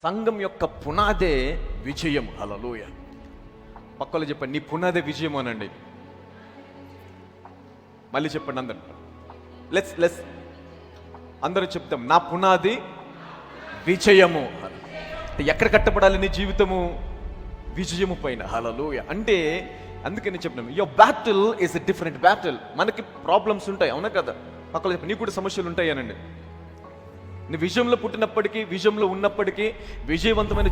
సంఘం యొక్క పునాదే విజయం. హల్లెలూయా. పక్కలో చెప్పండి, నీ పునాదే విజయం అనండి. మళ్ళీ చెప్పండి అందరు. లెట్స్ అందరూ చెప్తాం, నా పునాది విజయము. ఎక్కడ కట్టబడాలి నీ జీవితము? విజయము పైన. హల్లెలూయా. అంటే అందుకని చెప్పినాం, your battle is a different battle. మనకి ప్రాబ్లమ్స్ ఉంటాయి, అవునా కదా? పక్కలో చెప్పండి, నీకు కూడా సమస్యలు ఉంటాయి అనండి. నువ్వు విజయంలో పుట్టినప్పటికీ, విజయంలో ఉన్నప్పటికీ, విజయవంతమైన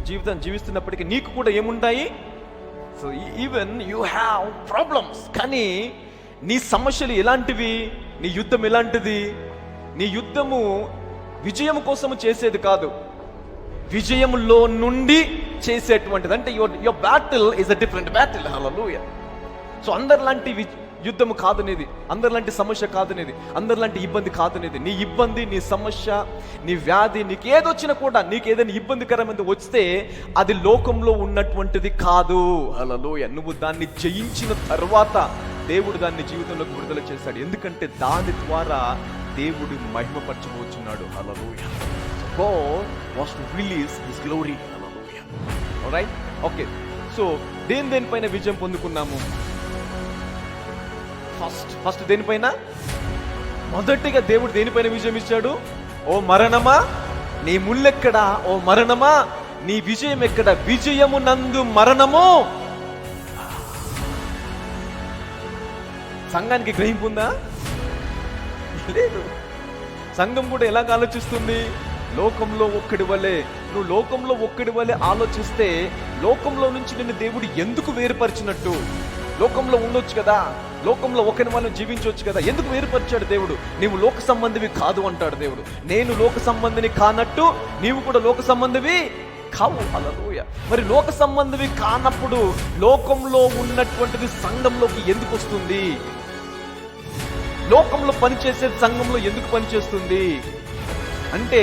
జీవితాన్ని జీవిస్తున్నప్పటికీ నీకు కూడా ఏముంటాయి? So even you have problems. కానీ నీ సమస్యలు ఎలాంటివి? నీ యుద్ధం ఎలాంటిది? నీ యుద్ధము విజయం కోసము చేసేది కాదు, విజయంలో నుండి చేసేటువంటిది. అంటే your battle is a different battle. Hallelujah. So అందరిలాంటి యుద్ధము కాదనేది, అందరిలాంటి సమస్య కాదనేది, అందరిలాంటి ఇబ్బంది కాదనేది. నీ ఇబ్బంది, నీ సమస్య, నీ వ్యాధి, నీకు ఏదొచ్చినా కూడా, నీకు ఏదైనా ఇబ్బందికరమైనది వస్తే అది లోకంలో ఉన్నటువంటిది కాదు. హల్లెలూయా. నువ్వు దాన్ని జయించిన తర్వాత దేవుడు దాన్ని జీవితంలోకి విడుదల చేశాడు. ఎందుకంటే దాని ద్వారా దేవుడు మహిమపరచబోతున్నాడు. హల్లెలూయా. God wants to release his glory. Hallelujah. All right? Okay. So దేనిపైన విజయం పొందుకున్నాము? ఫస్ట్ దేనిపైన? మొదటిగా దేవుడు దేనిపైన విజయం ఇచ్చాడు? ఓ మరణమా నీ ముల్లెక్కడా? ఓ మరణమా నీ విజయం ఎక్కడ? విజయము నందు మరణము. సంఘానికి గ్రహింపు ఉందా? లేదు. సంఘం కూడా ఎలాగ ఆలోచిస్తుంది? లోకంలో ఒక్కడి వలె. నువ్వు లోకంలో ఒక్కడి వలె ఆలోచిస్తే లోకంలో నుంచి నిన్ను దేవుడు ఎందుకు వేరుపరిచినట్టు? లోకంలో ఉండొచ్చు కదా, లోకంలో ఒకరి మనం జీవించవచ్చు కదా. ఎందుకు వేరుపరిచాడు దేవుడు? నీవు లోక సంబంధివి కాదు అంటాడు దేవుడు. నేను లోక సంబంధిని కానట్టు నీవు కూడా లోక సంబంధివి కావు. హల్లెలూయా. మరి లోక సంబంధివి కానప్పుడు లోకంలో ఉన్నటువంటిది సంఘంలోకి ఎందుకు వస్తుంది? లోకంలో పనిచేసేది సంఘంలో ఎందుకు పనిచేస్తుంది అంటే,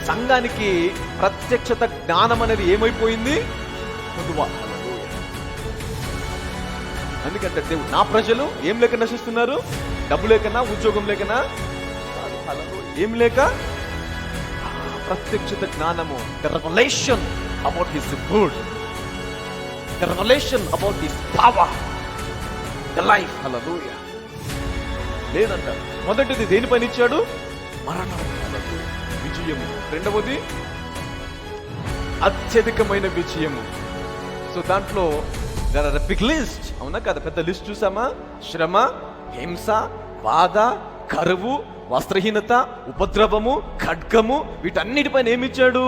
సంఘానికి ప్రత్యక్షత జ్ఞానం అనేది ఏమైపోయింది? పొదువా. ఎందుకంటే దేవుడు, నా ప్రజలు ఏం లేక నశిస్తున్నారు? డబ్బు లేకనా? ఉద్యోగం లేకనా? ఏం లేక? ప్రత్యక్షత జ్ఞానము. The revolution about his good, the revolution about his power, the life. Hallelujah. లేదంట. మొదటిది దేనిపైన ఇచ్చాడు? మరణం. విజయము. రెండవది అత్యధికమైన విజయము. సో దాంట్లో there are a big list, అవునా కదా? పెద్ద లిస్ట్ చూసామా? శ్రమ, హింస, బాధ, కరువు, వస్త్రహీనత, ఉపద్రవము, ఖడ్గము, వీటన్నిటిపైన ఏమిచ్చాడు?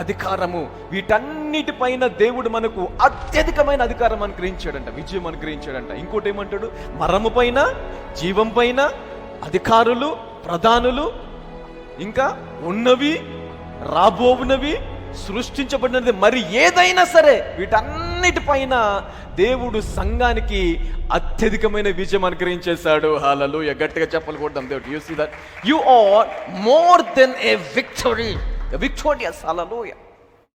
అధికారము. వీటన్నిటిపైన దేవుడు మనకు అత్యధికమైన అధికారం అనుగ్రహించాడంట, విజయం అనుగ్రహించాడంట. ఇంకోటి ఏమంటాడు? మరము పైన, జీవం పైన, అధికారులు, ప్రధానులు, ఇంకా ఉన్నవి, రాబోవునవి, సృష్టించబడినది మరి ఏదైనా సరే, వీటన్నిటిపైన దేవుడు సంఘానికి అత్యధికమైన విజయం అనుగ్రహించేశాడు. హల్లెలూయా. గట్టిగా చెప్పలు కొడదాం దేవుడు. You see that you are more than a victory, victorious. Hallelujah.